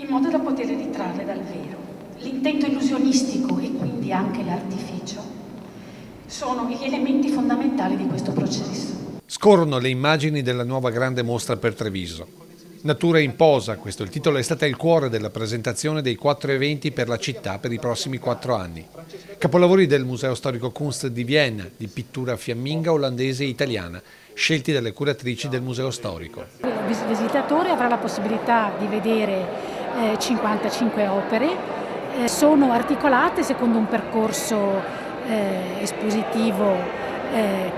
in modo da poterle ritrarre dal vero. L'intento illusionistico e quindi anche l'artificio sono gli elementi fondamentali di questo processo. Scorrono le immagini della nuova grande mostra per Treviso. Natura in posa, questo è il titolo, è stata il cuore della presentazione dei 4 eventi per la città per i prossimi 4 anni. Capolavori del Museo Storico Kunst di Vienna, di pittura fiamminga, olandese e italiana, scelti dalle curatrici del Museo Storico. Il visitatore avrà la possibilità di vedere 55 opere, sono articolate secondo un percorso espositivo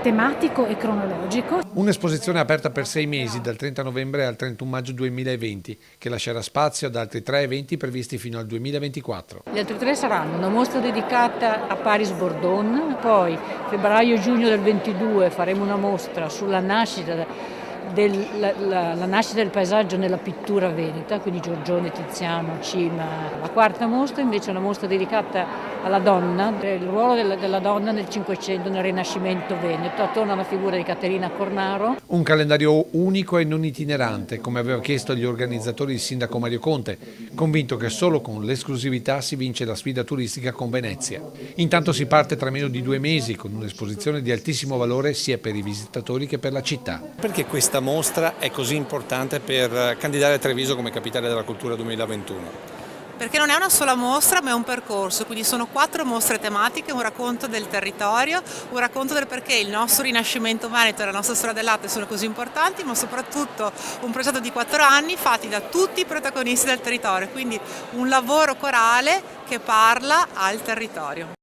tematico e cronologico. Un'esposizione aperta per 6 mesi, dal 30 novembre al 31 maggio 2020, che lascerà spazio ad altri 3 eventi previsti fino al 2024. Gli altri 3 saranno una mostra dedicata a Paris Bordone, poi febbraio-giugno del 22 faremo una mostra sulla nascita la nascita del paesaggio nella pittura veneta, quindi Giorgione, Tiziano, Cima. La quarta mostra invece è una mostra dedicata alla donna, il ruolo della donna nel Cinquecento, nel Rinascimento veneto, attorno alla figura di Caterina Cornaro. Un calendario unico e non itinerante, come aveva chiesto agli organizzatori il sindaco Mario Conte, convinto che solo con l'esclusività si vince la sfida turistica con Venezia. Intanto si parte tra meno di 2 mesi con un'esposizione di altissimo valore sia per i visitatori che per la città. Perché questa mostra è così importante per candidare Treviso come capitale della cultura 2021? Perché non è una sola mostra ma è un percorso, quindi sono 4 mostre tematiche, un racconto del territorio, un racconto del perché il nostro rinascimento veneto e la nostra storia dell'arte sono così importanti, ma soprattutto un progetto di 4 anni fatti da tutti i protagonisti del territorio, quindi un lavoro corale che parla al territorio.